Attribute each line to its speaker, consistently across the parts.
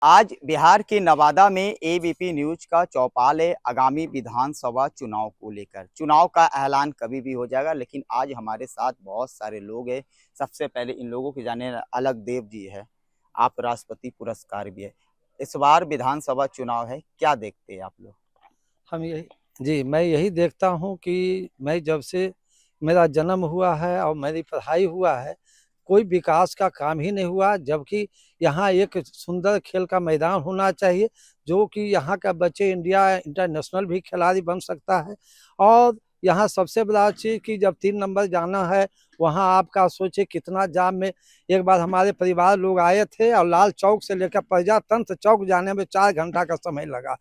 Speaker 1: आज बिहार के नवादा में एबीपी न्यूज का चौपाल है आगामी विधानसभा चुनाव को लेकर। चुनाव का ऐलान कभी भी हो जाएगा, लेकिन आज हमारे साथ बहुत सारे लोग हैं। सबसे पहले इन लोगों के जाने अलग देव जी है, आप राष्ट्रपति पुरस्कार भी है। इस बार विधानसभा चुनाव है, क्या देखते हैं आप लोग?
Speaker 2: हम यही जी मैं यही देखता हूँ कि मैं जब से मेरा जन्म हुआ है और मेरी पढ़ाई हुआ है, कोई विकास का काम ही नहीं हुआ। जबकि यहाँ एक सुंदर खेल का मैदान होना चाहिए, जो कि यहाँ का बच्चे इंडिया इंटरनेशनल भी खिलाड़ी बन सकता है। और यहाँ सबसे बड़ा चीज़ कि जब 3 नंबर जाना है, वहाँ आपका सोचे कितना जाम में। एक बार हमारे परिवार लोग आए थे और लाल चौक से लेकर प्रजातंत्र चौक जाने में 4 घंटा का समय लगा।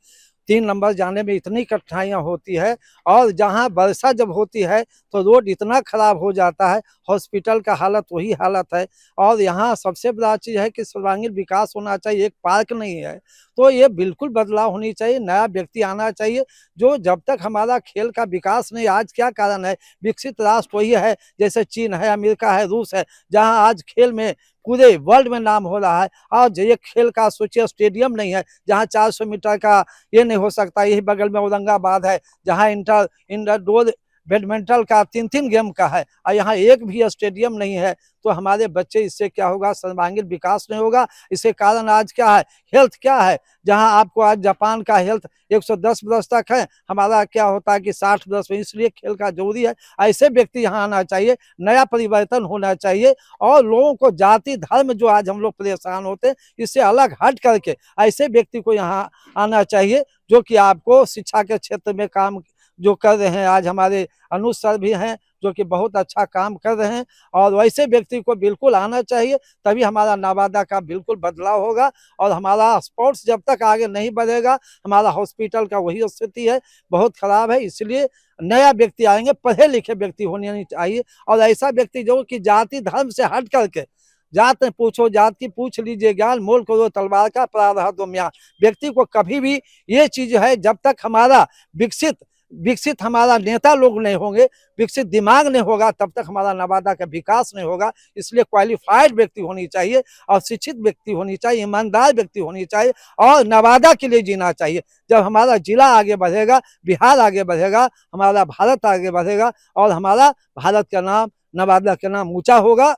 Speaker 2: 3 नंबर जाने में इतनी कठिनाइयाँ होती है। और जहाँ वर्षा जब होती है तो रोड इतना खराब हो जाता है, हॉस्पिटल का हालत वही हालत है। और यहाँ सबसे बड़ा चीज़ है कि सर्वांगीण विकास होना चाहिए, एक पार्क नहीं है। तो ये बिल्कुल बदलाव होनी चाहिए, नया व्यक्ति आना चाहिए। जो जब तक हमारा खेल का विकास नहीं, आज क्या कारण है, विकसित राष्ट्र वही है जैसे चीन है, अमेरिका है, रूस है, जहाँ आज खेल में पूरे वर्ल्ड में नाम हो रहा है। और ये खेल का सोचिए स्टेडियम नहीं है, जहाँ 400 मीटर का ये नहीं हो सकता। यही बगल में औरंगाबाद है, जहाँ इंडोर बैडमिंटन का 3-3 गेम का है, और यहाँ एक भी स्टेडियम नहीं है। तो हमारे बच्चे, इससे क्या होगा, सर्वांगीण विकास नहीं होगा। इसके कारण आज क्या है, हेल्थ क्या है, जहाँ आपको आज जापान का हेल्थ 110 वर्ष तक है, हमारा क्या होता है कि 60 वर्ष में। इसलिए खेल का जरूरी है, ऐसे व्यक्ति यहाँ आना चाहिए, नया परिवर्तन होना चाहिए। और लोगों को जाति धर्म जो आज हम लोग परेशान होते हैं, इससे अलग हट करके ऐसे व्यक्ति को यहाँ आना चाहिए, जो कि आपको शिक्षा के क्षेत्र में काम जो कर रहे हैं। आज हमारे अनुज सर भी हैं, जो कि बहुत अच्छा काम कर रहे हैं। और वैसे व्यक्ति को बिल्कुल आना चाहिए, तभी हमारा नवादा का बिल्कुल बदलाव होगा। और हमारा स्पोर्ट्स जब तक आगे नहीं बढ़ेगा, हमारा हॉस्पिटल का वही स्थिति है, बहुत खराब है। इसलिए नया व्यक्ति आएंगे, पढ़े लिखे व्यक्ति होने चाहिए। और ऐसा व्यक्ति जो कि जाति धर्म से हट करके, जात पूछो जात की पूछ लीजिए ज्ञान, मोल करो तलवार का प्रारहा दो म्यान। व्यक्ति को कभी भी ये चीज है, जब तक हमारा विकसित विकसित हमारा नेता लोग नहीं होंगे, विकसित दिमाग नहीं होगा, तब तक हमारा नवादा का विकास नहीं होगा। इसलिए क्वालिफाइड व्यक्ति होनी चाहिए, और शिक्षित व्यक्ति होनी चाहिए, ईमानदार व्यक्ति होनी चाहिए, और नवादा के लिए जीना चाहिए। जब हमारा जिला आगे बढ़ेगा, बिहार आगे बढ़ेगा, हमारा भारत आगे बढ़ेगा, और हमारा भारत का नाम, नवादा का नाम ऊंचा होगा।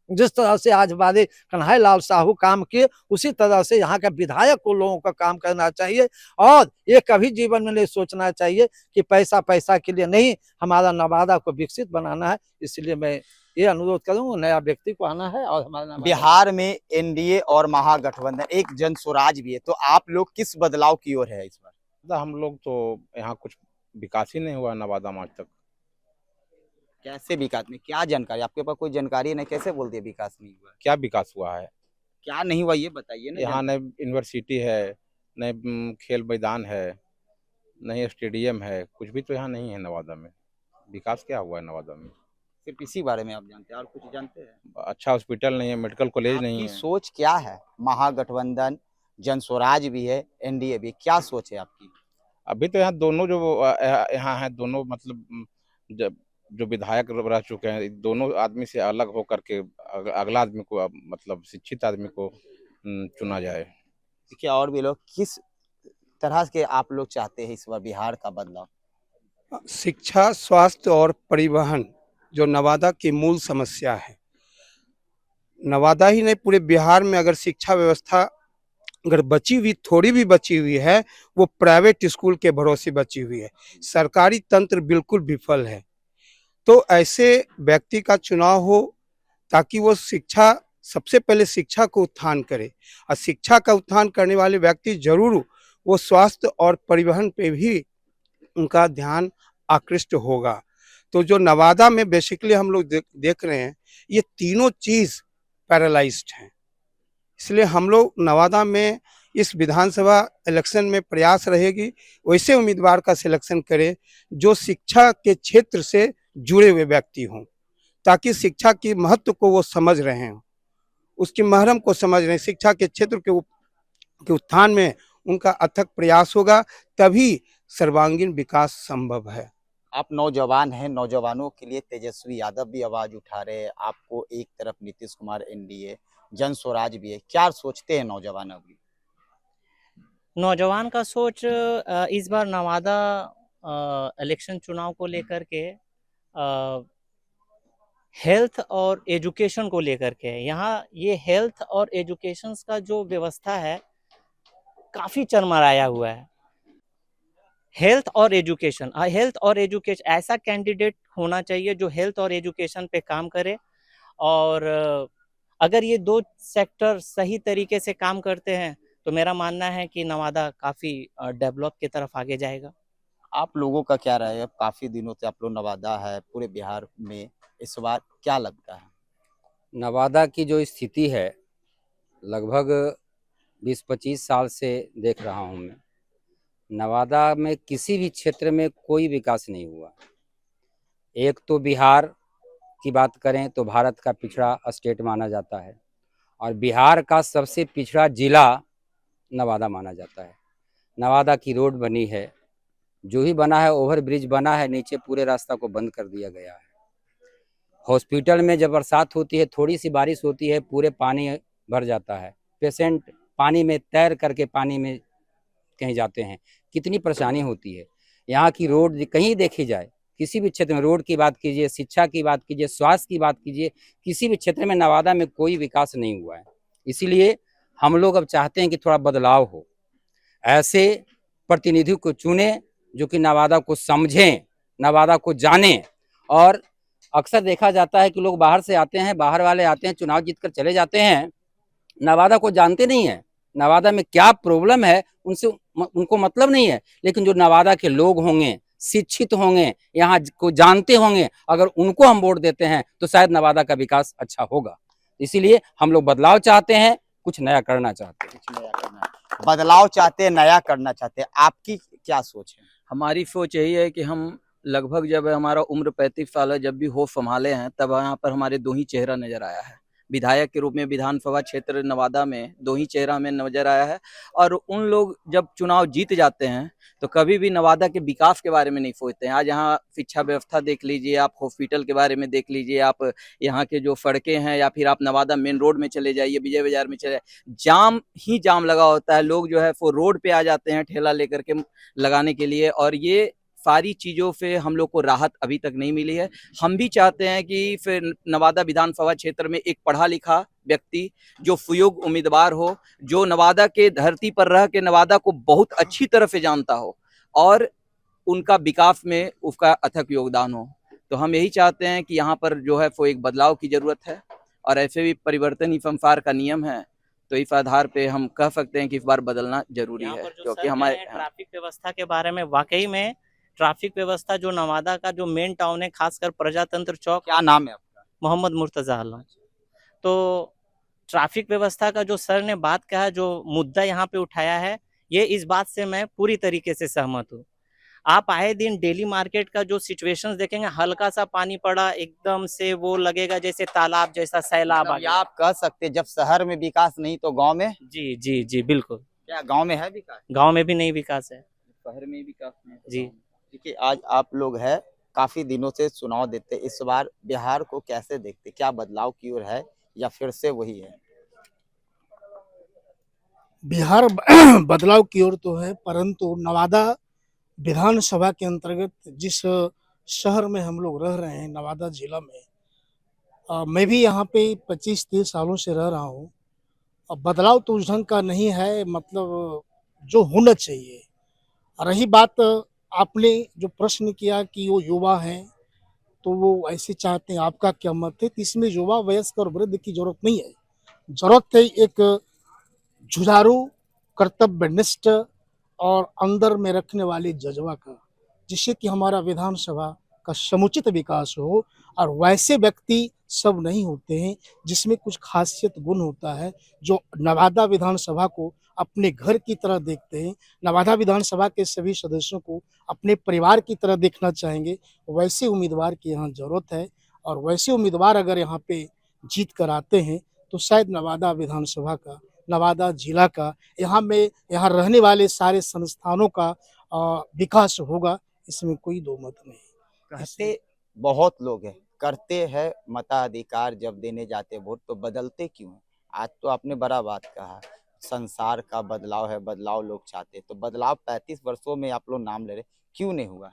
Speaker 2: जिस तरह से आज हमारे कन्हैया लाल साहू काम किए, उसी तरह से यहाँ के विधायक को लोगों का काम करना चाहिए। और ये कभी जीवन में नहीं सोचना चाहिए कि पैसा पैसा के लिए नहीं, हमारा नवादा को विकसित बनाना है। इसलिए मैं ये अनुरोध करूंगा, नया व्यक्ति को आना है। और हमारा
Speaker 1: बिहार में एनडीए और महागठबंधन, एक जन स्वराज भी है, तो आप लोग किस बदलाव की ओर है इस बार?
Speaker 3: हम लोग तो यहाँ कुछ विकास ही नहीं हुआ नवादा में आज तक।
Speaker 1: कैसे विकास में, क्या जानकारी आपके पास? कोई जानकारी नहीं, कैसे बोल दिया विकास नहीं हुआ?
Speaker 3: क्या विकास हुआ है?
Speaker 1: क्या नहीं हुआ ये बताइए ना।
Speaker 3: यहाँ नए यूनिवर्सिटी है, नए खेल मैदान है, नए स्टेडियम है, कुछ भी तो यहाँ नहीं है नवादा में। विकास क्या हुआ है नवादा में?
Speaker 1: सिर्फ इसी बारे में आप जानते हैं, और कुछ जानते हैं?
Speaker 3: अच्छा हॉस्पिटल नहीं है, मेडिकल कॉलेज नहीं
Speaker 1: आपकी
Speaker 3: है।
Speaker 1: सोच क्या है? महागठबंधन, जन स्वराज भी है, एनडीए भी, क्या सोच है आपकी?
Speaker 3: अभी तो यहाँ दोनों जो यहाँ है, दोनों मतलब जब जो विधायक रह चुके हैं, दोनों आदमी से अलग होकर के अगला आदमी को, मतलब शिक्षित आदमी को चुना जाए।
Speaker 1: देखिए, और भी लोग किस तरह के आप लोग चाहते हैं इस बार बिहार का बदलाव?
Speaker 4: शिक्षा, स्वास्थ्य और परिवहन जो नवादा की मूल समस्या है। नवादा ही नहीं, पूरे बिहार में अगर शिक्षा व्यवस्था अगर बची हुई, थोड़ी भी बची हुई है, वो प्राइवेट स्कूल के भरोसे बची हुई है। सरकारी तंत्र बिल्कुल विफल है। तो ऐसे व्यक्ति का चुनाव हो, ताकि वो शिक्षा, सबसे पहले शिक्षा को उत्थान करे। और शिक्षा का उत्थान करने वाले व्यक्ति जरूर वो स्वास्थ्य और परिवहन पे भी उनका ध्यान आकृष्ट होगा। तो जो नवादा में बेसिकली हम लोग देख रहे हैं, ये तीनों चीज पैरालाइज्ड हैं। इसलिए हम लोग नवादा में इस विधानसभा इलेक्शन में प्रयास रहेगी वैसे उम्मीदवार का सिलेक्शन करें जो शिक्षा के क्षेत्र से जुड़े हुए व्यक्ति हों, ताकि शिक्षा की महत्व को वो समझ रहे हों, उसकी महरम को समझ रहे हैं। शिक्षा के क्षेत्र के उत्थान में उनका अथक प्रयास होगा, तभी सर्वांगीण विकास संभव है।
Speaker 1: आप नौजवान हैं, नौजवानों के लिए तेजस्वी यादव भी आवाज उठा रहे हैं, आपको एक तरफ नीतीश कुमार एनडीए, जन स्वराज भी है, क्या सोचते हैं नौजवान अभी?
Speaker 5: नौजवान का सोच इस बार नवादा इलेक्शन चुनाव को लेकर के हेल्थ और एजुकेशन को लेकर के है। यहाँ ये हेल्थ और एजुकेशन का जो व्यवस्था है काफ़ी चरमराया हुआ है। हेल्थ और एजुकेशन ऐसा कैंडिडेट होना चाहिए जो हेल्थ और एजुकेशन पे काम करे, और अगर ये दो सेक्टर सही तरीके से काम करते हैं तो मेरा मानना है कि नवादा काफ़ी डेवलप की तरफ आगे जाएगा।
Speaker 1: आप लोगों का क्या राय है? काफी दिनों से आप लोग नवादा है, पूरे बिहार में इस बार क्या लगता है?
Speaker 6: नवादा की जो स्थिति है लगभग 20-25 साल से देख रहा हूं मैं। नवादा में किसी भी क्षेत्र में कोई विकास नहीं हुआ। एक तो बिहार की बात करें तो भारत का पिछड़ा स्टेट माना जाता है, और बिहार का सबसे पिछड़ा जिला नवादा माना जाता है। नवादा की रोड बनी है, जो ही बना है ओवर ब्रिज बना है, नीचे पूरे रास्ता को बंद कर दिया गया है। हॉस्पिटल में जब बरसात होती है, थोड़ी सी बारिश होती है, पूरे पानी भर जाता है। पेशेंट पानी में तैर करके पानी में कहीं जाते हैं, कितनी परेशानी होती है। यहाँ की रोड कहीं देखी जाए, किसी भी क्षेत्र में रोड की बात कीजिए, शिक्षा की बात कीजिए, स्वास्थ्य की बात कीजिए, किसी भी क्षेत्र में नवादा में कोई विकास नहीं हुआ है। इसीलिए हम लोग अब चाहते हैं कि थोड़ा बदलाव हो, ऐसे प्रतिनिधि को चुने जो कि नवादा को समझें, नवादा को जानें। और अक्सर देखा जाता है कि लोग बाहर से आते हैं, बाहर वाले आते हैं, चुनाव जीतकर चले जाते हैं, नवादा को जानते नहीं है, नवादा में क्या प्रॉब्लम है उनसे उनको मतलब नहीं है। लेकिन जो नवादा के लोग होंगे, शिक्षित होंगे, यहाँ को जानते होंगे, अगर उनको हम वोट देते हैं तो शायद नवादा का विकास अच्छा होगा। इसीलिए हम लोग बदलाव चाहते हैं, कुछ नया करना चाहते हैं।
Speaker 1: कुछ नया करना है, बदलाव चाहते हैं, नया करना चाहते हैं। आपकी क्या सोच है?
Speaker 7: हमारी सोच यही है कि हम लगभग जब हमारा उम्र 35 साल है, जब भी होश संभाले हैं, तब यहाँ पर हमारे दो ही चेहरा नजर आया है। विधायक के रूप में विधानसभा क्षेत्र नवादा में दो ही चेहरा हमें नजर आया है, और उन लोग जब चुनाव जीत जाते हैं तो कभी भी नवादा के विकास के बारे में नहीं सोचते हैं। आज यहाँ शिक्षा व्यवस्था देख लीजिए, आप हॉस्पिटल के बारे में देख लीजिए, आप यहाँ के जो सड़कें हैं, या फिर आप नवादा मेन रोड में चले जाइए, विजय बाजार में चले, जाम ही जाम लगा होता है। लोग जो है वो रोड पे आ जाते हैं ठेला लेकर के लगाने के लिए, और ये सारी चीज़ों से हम लोग को राहत अभी तक नहीं मिली है। हम भी चाहते हैं कि फिर नवादा विधानसभा क्षेत्र में एक पढ़ा लिखा व्यक्ति जो सुयोग्य उम्मीदवार हो, जो नवादा के धरती पर रह के नवादा को बहुत अच्छी तरह से जानता हो और उनका विकास में उसका अथक योगदान हो। तो हम यही चाहते हैं कि यहाँ पर जो है वो एक बदलाव की जरूरत है, और ऐसे भी परिवर्तन ही संसार का नियम है। तो इस आधार पे हम कह सकते हैं कि इस बार बदलना जरूरी है, क्योंकि हमारे
Speaker 5: ट्रैफिक व्यवस्था के बारे में, वाकई में ट्रैफिक व्यवस्था जो नवादा का जो मेन टाउन है, खासकर प्रजातंत्र चौक,
Speaker 1: क्या नाम है आपका?
Speaker 5: मोहम्मद मुर्तजा आलम। तो ट्रैफिक व्यवस्था का जो सर ने बात कहा, जो मुद्दा यहाँ पे उठाया है, ये इस बात से मैं पूरी तरीके से सहमत हूँ। आप आए दिन डेली मार्केट का जो सिचुएशंस देखेंगे, हल्का सा पानी पड़ा एकदम से वो लगेगा जैसे तालाब जैसा सैलाब आ
Speaker 1: मतलब
Speaker 5: गया।
Speaker 1: आप कह सकते हैं जब शहर में विकास नहीं तो गांव में?
Speaker 5: जी जी जी, बिल्कुल।
Speaker 1: क्या गांव में है विकास?
Speaker 5: गांव में भी नहीं विकास है।
Speaker 7: शहर में विकास नहीं है।
Speaker 5: जी।
Speaker 1: देखिए, आज आप लोग है काफी दिनों से चुनाव देते, इस बार बिहार को कैसे देखते? क्या बदलाव की ओर है या फिर से वही है?
Speaker 8: बिहार बदलाव की ओर तो है, परंतु नवादा विधानसभा के अंतर्गत जिस शहर में हम लोग रह रहे हैं, नवादा जिला में, मैं भी यहाँ पे 25-30 सालों से रह रहा हूँ। बदलाव तो उस ढंग का नहीं है, मतलब जो होना चाहिए। रही बात आपने जो प्रश्न किया कि वो युवा हैं तो वो ऐसे चाहते हैं, आपका क्या मत है? तो इसमें युवा, वयस्क और वृद्ध की जरूरत नहीं है। जरूरत है एक जुझारू, कर्तव्यनिष्ठ और अंदर में रखने वाले जज्बा का, जिससे कि हमारा विधानसभा का समुचित विकास हो। और वैसे व्यक्ति सब नहीं होते हैं, जिसमें कुछ खासियत गुण होता है, जो नवादा विधानसभा को अपने घर की तरह देखते हैं, नवादा विधानसभा के सभी सदस्यों को अपने परिवार की तरह देखना चाहेंगे। वैसे उम्मीदवार की यहाँ जरूरत है, और वैसे उम्मीदवार अगर यहाँ पे जीत कर आते हैं तो शायद नवादा विधानसभा का, नवादा जिला का, यहाँ रहने वाले सारे संस्थानों का विकास होगा, इसमें कोई दो मत नहीं।
Speaker 1: कहते बहुत लोग हैं, करते हैं मताधिकार जब देने जाते वोट तो बदलते क्यों हैं? आज तो आपने बड़ा बात कहा, संसार का बदलाव है, बदलाव लोग चाहते हैं, तो बदलाव 35 वर्षों में आप लोग नाम ले रहे, क्यों नहीं हुआ?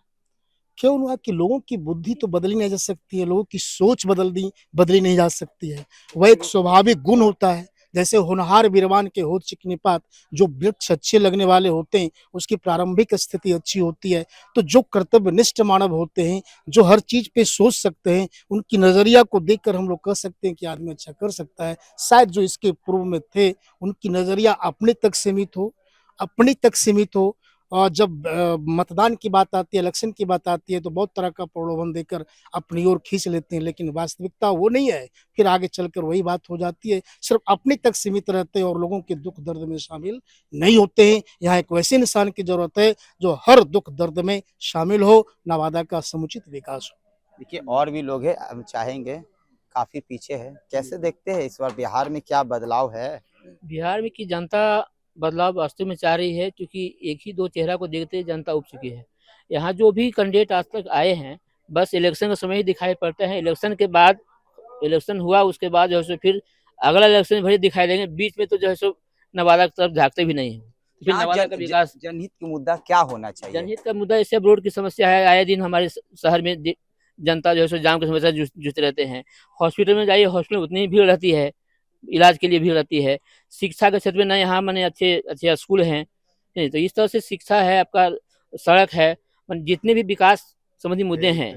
Speaker 8: क्यों हुआ कि लोगों की बुद्धि तो बदली नहीं जा सकती है, लोगों की सोच बदली नहीं जा सकती है। वह एक स्वाभाविक गुण होता है, जैसे होनहार बीरबान के होत चिकनिपात, जो वृक्ष अच्छे लगने वाले होते हैं, उसकी प्रारंभिक स्थिति अच्छी होती है। तो जो कर्तव्यनिष्ठ मानव होते हैं, जो हर चीज पे सोच सकते हैं, उनकी नजरिया को देखकर हम लोग कह सकते हैं कि आदमी अच्छा कर सकता है। शायद जो इसके पूर्व में थे, उनकी नजरिया अपने तक सीमित हो। और जब मतदान की बात आती है, इलेक्शन की बात आती है, तो बहुत तरह का प्रलोभन देकर अपनी ओर खींच लेते हैं, लेकिन वास्तविकता वो नहीं है। फिर आगे चलकर वही बात हो जाती है, सिर्फ अपने तक सीमित रहते हैं और लोगों के दुख दर्द में शामिल नहीं होते हैं। यहाँ एक वैसे इंसान की जरूरत है जो हर दुख दर्द में शामिल हो, नवादा का समुचित विकास हो।
Speaker 1: देखिए और भी लोग हैं, हम चाहेंगे, काफी पीछे है, कैसे देखते हैं इस बार बिहार में क्या बदलाव है?
Speaker 9: बिहार में की जनता बदलाव वास्तव में चाह रही है, क्योंकि एक ही दो चेहरा को देखते जनता उब चुकी है। यहाँ जो भी कैंडिडेट आज तक आए हैं, बस इलेक्शन के समय ही दिखाई पड़ते हैं। इलेक्शन के बाद, इलेक्शन हुआ उसके बाद जो है सो फिर अगला इलेक्शन भले दिखाई देंगे, बीच में तो जो है सो नवादा की तरफ झाँकते भी नहीं है। फिर
Speaker 1: क्या
Speaker 9: नवादा का विकास,
Speaker 1: जनहित का मुद्दा क्या होना चाहिए?
Speaker 9: जनहित का मुद्दा इससे अब रोड की समस्या है। आए दिन हमारे शहर में जनता जो है सो जाम की समस्या जूझते रहते हैं। हॉस्पिटल में जाइए, हॉस्पिटल में उतनी भीड़ रहती है, इलाज के लिए भीड़ रहती है। शिक्षा के क्षेत्र में ना यहाँ माने अच्छे अच्छे स्कूल हैं, नहीं तो इस तरह से शिक्षा है, आपका सड़क है, जितने भी विकास संबंधी मुद्दे हैं,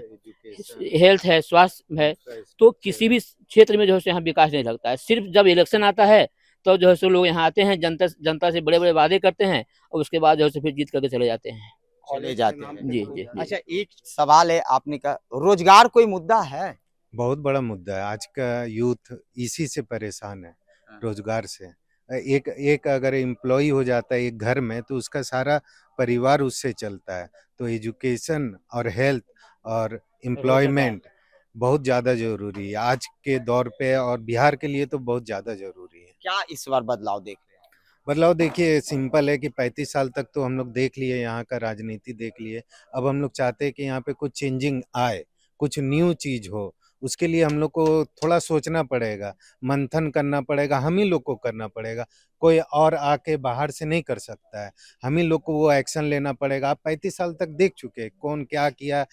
Speaker 9: हेल्थ है, स्वास्थ्य है, तो किसी भी क्षेत्र में जो है सो यहाँ विकास नहीं लगता है। सिर्फ जब इलेक्शन आता है तो जो है सो लोग यहाँ आते हैं, जनता से बड़े बड़े वादे करते हैं और उसके बाद जो है सो फिर जीत करके चले जाते हैं।
Speaker 1: चले जाते हैं।
Speaker 9: जी जी।
Speaker 1: अच्छा, एक सवाल है, आपने कहा रोजगार कोई मुद्दा है?
Speaker 10: बहुत बड़ा मुद्दा है। आज का यूथ इसी से परेशान है, रोजगार से। एक अगर एम्प्लॉय हो जाता है एक घर में, तो उसका सारा परिवार उससे चलता है। तो एजुकेशन और हेल्थ और एम्प्लॉयमेंट बहुत ज़्यादा जरूरी है आज के दौर पे, और बिहार के लिए तो बहुत ज़्यादा जरूरी है।
Speaker 1: क्या इस बार बदलाव देख रहे हैं?
Speaker 10: बदलाव देखिए सिंपल है कि 35 साल तक तो हम लोग देख लिए, यहाँ का राजनीति देख लिए। अब हम लोग चाहते हैं कि यहाँ पे कुछ चेंजिंग आए, कुछ न्यू चीज हो। उसके लिए हम लोग को थोड़ा सोचना पड़ेगा, मंथन करना पड़ेगा, हम ही लोग को करना पड़ेगा। कोई और आके बाहर से नहीं कर सकता है, हम ही लोग को वो एक्शन लेना पड़ेगा। आप 35 साल तक देख चुके हैं कौन क्या किया,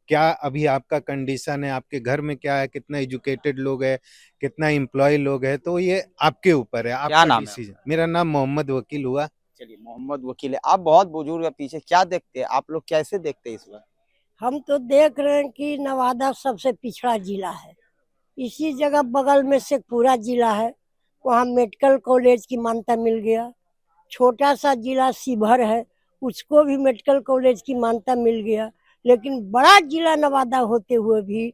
Speaker 10: क्या अभी आपका कंडीशन है, आपके घर में क्या है, कितना एजुकेटेड लोग है, कितना एम्प्लॉय लोग है, तो ये आपके ऊपर है, आपका
Speaker 1: नाम है
Speaker 10: डिसीजन। मेरा नाम मोहम्मद वकील हुआ।
Speaker 1: चलिए, मोहम्मद वकील है, आप बहुत बुजुर्ग है, पीछे क्या देखते हैं आप लोग, कैसे देखते हैं इस बार?
Speaker 11: हम तो देख रहे हैं कि नवादा सबसे पिछड़ा जिला है। इसी जगह बगल में शेखपुरा जिला है, वहाँ मेडिकल कॉलेज की मान्यता मिल गया। छोटा सा जिला शिवहर है, उसको भी मेडिकल कॉलेज की मान्यता मिल गया। लेकिन बड़ा जिला नवादा होते हुए भी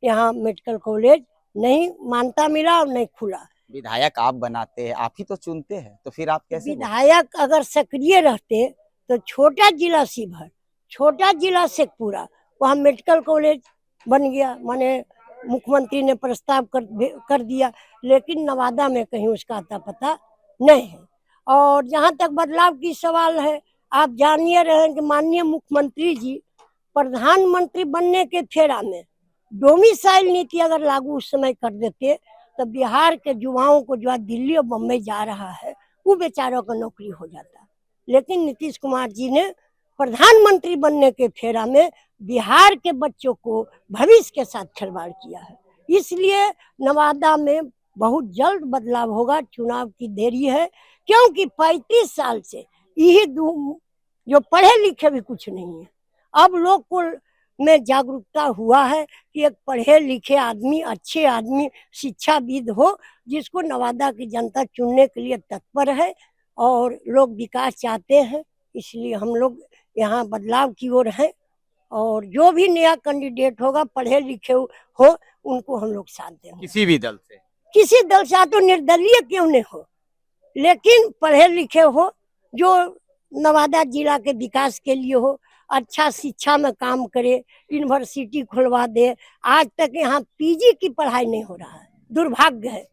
Speaker 11: यहाँ मेडिकल कॉलेज नहीं मान्यता मिला और नहीं खुला।
Speaker 1: विधायक आप बनाते हैं, आप ही तो चुनते हैं, तो फिर आप कैसे
Speaker 11: विधायक अगर सक्रिय रहते तो छोटा जिला शिवहर, छोटा जिला शेखपुरा, वहाँ मेडिकल कॉलेज बन गया, माने मुख्यमंत्री ने प्रस्ताव कर दिया। लेकिन नवादा में कहीं उसका अता पता नहीं है। और जहाँ तक बदलाव की सवाल है, आप जानिए रहे हैं कि माननीय मुख्यमंत्री जी प्रधानमंत्री बनने के फेरा में डोमिसाइल नीति अगर लागू उस समय कर देते तो बिहार के युवाओं को जो दिल्ली और बम्बई जा रहा है, वो बेचारों को नौकरी हो जाता। लेकिन नीतीश कुमार जी ने प्रधानमंत्री बनने के फेरा में बिहार के बच्चों को भविष्य के साथ खिलवाड़ किया है। इसलिए नवादा में बहुत जल्द बदलाव होगा, चुनाव की देरी है, क्योंकि 35 साल से यही जो पढ़े लिखे भी कुछ नहीं है। अब लोग को में जागरूकता हुआ है कि एक पढ़े लिखे आदमी, अच्छे आदमी, शिक्षाविद हो, जिसको नवादा की जनता चुनने के लिए तत्पर है और लोग विकास चाहते हैं। इसलिए हम लोग यहाँ बदलाव की ओर हैं और जो भी नया कैंडिडेट होगा पढ़े लिखे हो, उनको हम लोग साथ देंगे।
Speaker 1: किसी भी दल से,
Speaker 11: किसी दल से, तो निर्दलीय क्यों नहीं हो, लेकिन पढ़े लिखे हो, जो नवादा जिला के विकास के लिए हो, अच्छा शिक्षा में काम करे, यूनिवर्सिटी खुलवा दे। आज तक यहाँ पीजी की पढ़ाई नहीं हो रहा है, दुर्भाग्य है।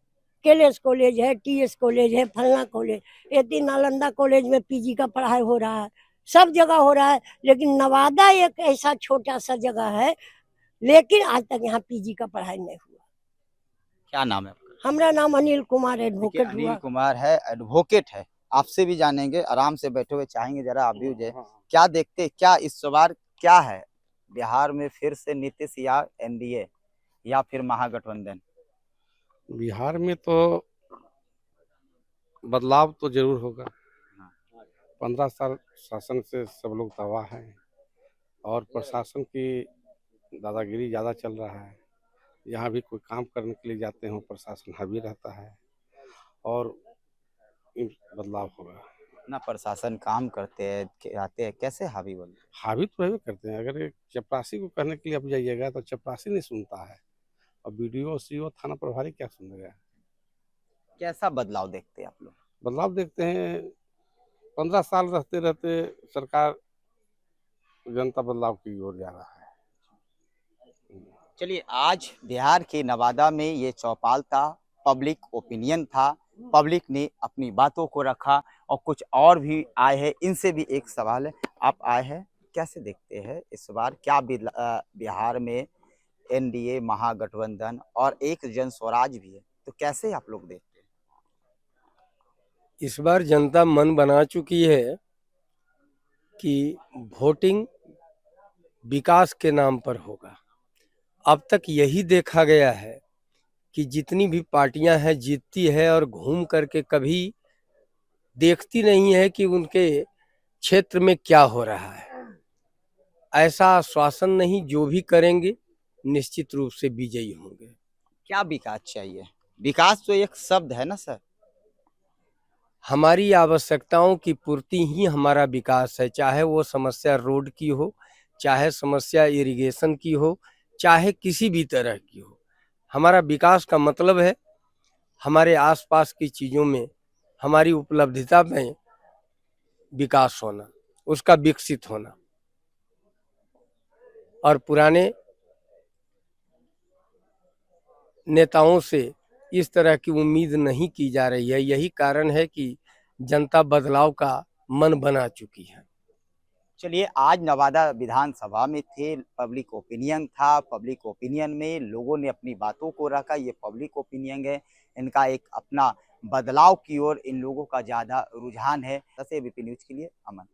Speaker 11: केलेस कॉलेज है, टीएस कॉलेज है, फलना कॉलेज, एती नालंदा कॉलेज में पीजी का पढ़ाई हो रहा है, सब जगह हो रहा है। लेकिन नवादा एक ऐसा छोटा सा जगह है, लेकिन आज तक यहाँ पीजी का पढ़ाई नहीं हुआ।
Speaker 1: क्या नाम है आपका?
Speaker 11: हमारा नाम अनिल कुमार एडवोकेट हुआ।
Speaker 1: अनिल कुमार है, एडवोकेट है, आपसे भी जानेंगे, आराम से बैठे हुए चाहेंगे जरा आप भी जो क्या देखते, क्या इस बार क्या है बिहार में, फिर से नीतीश या एनडीए या फिर महागठबंधन?
Speaker 4: बिहार में तो बदलाव तो जरूर होगा। 15 साल शासन से सब लोग तबाह हैं और प्रशासन की दादागिरी ज़्यादा चल रहा है। यहाँ भी कोई काम करने के लिए जाते हैं प्रशासन हावी रहता है और बदलाव होगा।
Speaker 1: ना प्रशासन काम करते हैं आते हैं, कैसे हावी बोल?
Speaker 4: हावी तो वही करते हैं। अगर एक चपरासी को कहने के लिए आप जाइएगा तो चपरासी नहीं सुनता है और बीडीओ सीओ थाना प्रभारी क्या सुनेगा।
Speaker 1: कैसा बदलाव देखते हैं आप लोग?
Speaker 4: बदलाव देखते हैं 15 साल रहते रहते सरकार जनता बदलाव की ओर जा रहा है।
Speaker 1: चलिए, आज बिहार के नवादा में ये चौपाल था, पब्लिक ओपिनियन था, पब्लिक ने अपनी बातों को रखा और कुछ और भी आए हैं। इनसे भी एक सवाल है, आप आए हैं, कैसे देखते हैं इस बार क्या बिहार में एनडीए महागठबंधन और एक जन स्वराज भी है, तो कैसे आप लोग देखते हैं?
Speaker 12: इस बार जनता मन बना चुकी है कि वोटिंग विकास के नाम पर होगा। अब तक यही देखा गया है कि जितनी भी पार्टियां हैं जीतती है और घूम करके कभी देखती नहीं है कि उनके क्षेत्र में क्या हो रहा है। ऐसा आश्वासन नहीं, जो भी करेंगे निश्चित रूप से विजयी होंगे।
Speaker 1: क्या विकास चाहिए? विकास तो एक शब्द है ना सर।
Speaker 12: हमारी आवश्यकताओं की पूर्ति ही हमारा विकास है, चाहे वो समस्या रोड की हो, चाहे समस्या इरिगेशन की हो, चाहे किसी भी तरह की हो। हमारा विकास का मतलब है हमारे आसपास की चीज़ों में, हमारी उपलब्धिता में विकास होना, उसका विकसित होना। और पुराने नेताओं से इस तरह की उम्मीद नहीं की जा रही है। यही कारण है कि जनता बदलाव का मन बना चुकी है।
Speaker 1: चलिए, आज नवादा विधानसभा में थे, पब्लिक ओपिनियन था, पब्लिक ओपिनियन में लोगों ने अपनी बातों को रखा। ये पब्लिक ओपिनियन है, इनका एक अपना बदलाव की ओर इन लोगों का ज़्यादा रुझान है। एबीपी न्यूज़ के लिए अमन।